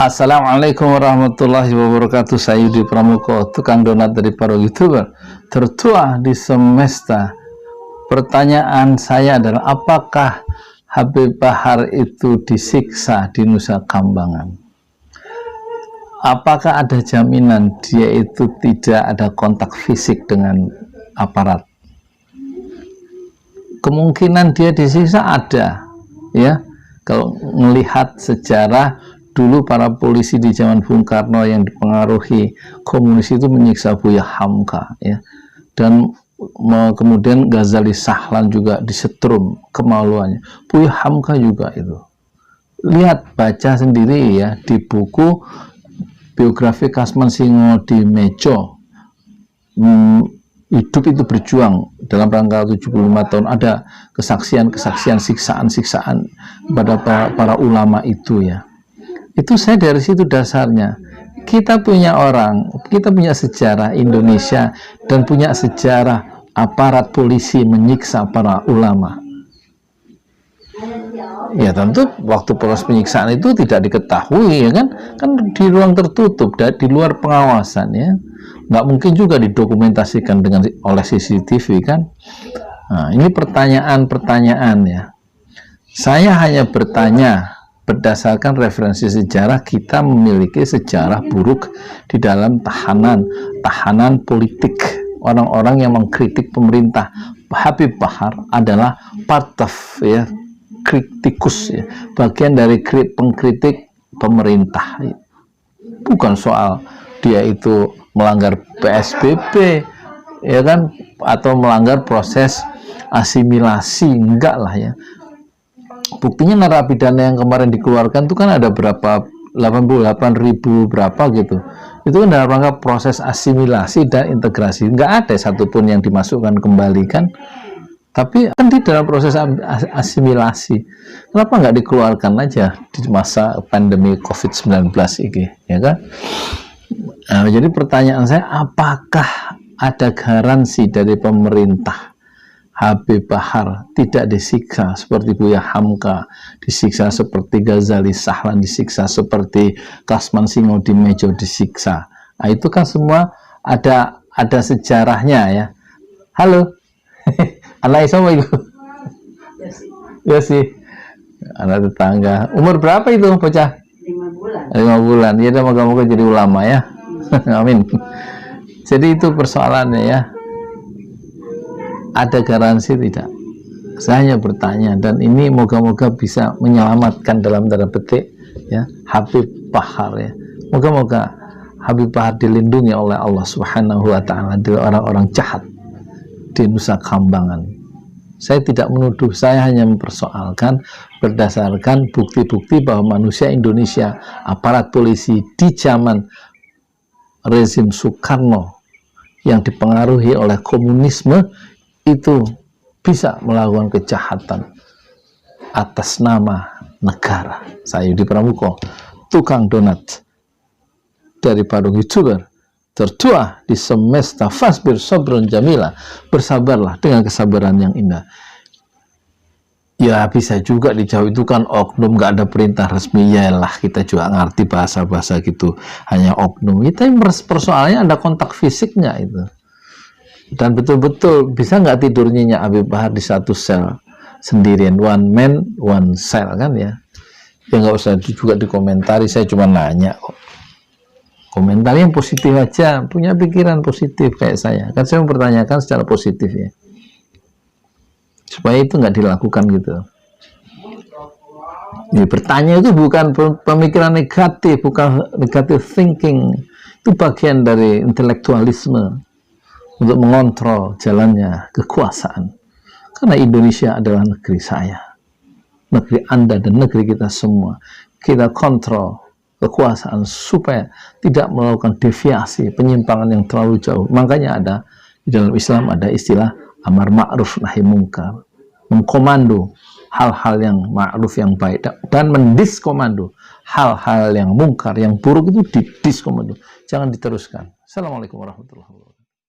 Assalamualaikum warahmatullahi wabarakatuh. Saya Yudi Pramuko, tukang donat dari para YouTuber tertua di semesta. Pertanyaan saya adalah, apakah Habib Bahar itu disiksa di Nusa Kambangan? Apakah ada jaminan dia itu tidak ada kontak fisik dengan aparat? Kemungkinan dia disiksa ada, ya. Kalau melihat sejarah, dulu para polisi di zaman Bung Karno yang dipengaruhi komunis itu menyiksa Buya Hamka, ya. Dan kemudian Ghazali Sahlan juga disetrum kemaluannya. Buya Hamka juga itu. Lihat, baca sendiri ya di buku biografi Kasman Singodimedjo, hidup itu berjuang dalam rangka 75 tahun. Ada kesaksian-kesaksian, siksaan-siksaan pada para ulama itu, ya. Itu saya dari situ dasarnya. Kita punya sejarah Indonesia dan punya sejarah aparat polisi menyiksa para ulama. Ya tentu waktu proses penyiksaan itu tidak diketahui, ya kan di ruang tertutup, di luar pengawasan, ya. Nggak mungkin juga didokumentasikan oleh CCTV, kan. Nah, ini pertanyaan-pertanyaan, ya. Saya hanya bertanya berdasarkan referensi sejarah. Kita memiliki sejarah buruk di dalam tahanan politik, orang-orang yang mengkritik pemerintah. Habib Bahar adalah part of, ya, kritikus, ya, bagian dari pengkritik pemerintah. Bukan soal dia itu melanggar PSBB, ya kan, atau melanggar proses asimilasi, enggak lah, ya. Buktinya narapidana yang kemarin dikeluarkan itu kan ada berapa, 88.000 berapa gitu. Itu kan dalam rangka proses asimilasi dan integrasi. Enggak ada satupun yang dimasukkan kembali, kan. Tapi kan di dalam proses asimilasi. Kenapa nggak dikeluarkan aja di masa pandemi COVID-19 ini, ya kan? Nah, jadi pertanyaan saya, apakah ada garansi dari pemerintah Habib Bahar tidak disiksa seperti Buya Hamka, disiksa seperti Ghazali Sahlan, disiksa seperti Kasman Singodimedjo disiksa? Nah, itu kan semua ada sejarahnya, ya. Halo. Anak sama itu? Ya sih. Anak tetangga. Umur berapa itu bocah? 5 bulan. 5 bulan. Ya, moga-moga jadi ulama, ya. Amin. Jadi itu persoalannya, ya. Ada garansi tidak? Saya hanya bertanya, dan ini moga-moga bisa menyelamatkan dalam tanda petik, ya, Habib Bahar, ya. Moga-moga Habib Bahar dilindungi oleh Allah Subhanahu wa Ta'ala dari orang-orang jahat di Nusa Kambangan. Saya tidak menuduh, saya hanya mempersoalkan berdasarkan bukti-bukti bahwa manusia Indonesia, aparat polisi di zaman rezim Soekarno yang dipengaruhi oleh komunisme itu bisa melakukan kejahatan atas nama negara. Saya Yudi Pramuko, tukang donat dari para YouTuber tertua di semesta. Fasbir sabrun jamila, bersabarlah dengan kesabaran yang indah. Ya, bisa juga dijawab itu kan oknum, nggak ada perintah resmi. Yalah, kita juga ngerti bahasa-bahasa gitu, hanya oknum. Tapi persoalannya ada kontak fisiknya itu. Dan betul-betul bisa nggak tidur nyenyak Habib Bahar di satu sel sendirian, one man one cell, kan, ya. Ya nggak usah juga dikomentari, saya cuma nanya kok. Komentar yang positif aja, punya pikiran positif kayak saya. Kan saya mempertanyakan secara positif, ya. Supaya itu nggak dilakukan gitu. Ya, bertanya itu bukan pemikiran negatif, bukan negative thinking. Itu bagian dari intelektualisme untuk mengontrol jalannya kekuasaan. Karena Indonesia adalah negeri saya, negeri Anda dan negeri kita semua. Kita kontrol kekuasaan supaya tidak melakukan deviasi, penyimpangan yang terlalu jauh. Makanya ada di dalam Islam ada istilah amar ma'ruf nahi mungkar, mengkomando hal-hal yang ma'ruf yang baik dan mendiskomando hal-hal yang mungkar, yang buruk itu didiskomando, jangan diteruskan. Assalamualaikum warahmatullahi wabarakatuh.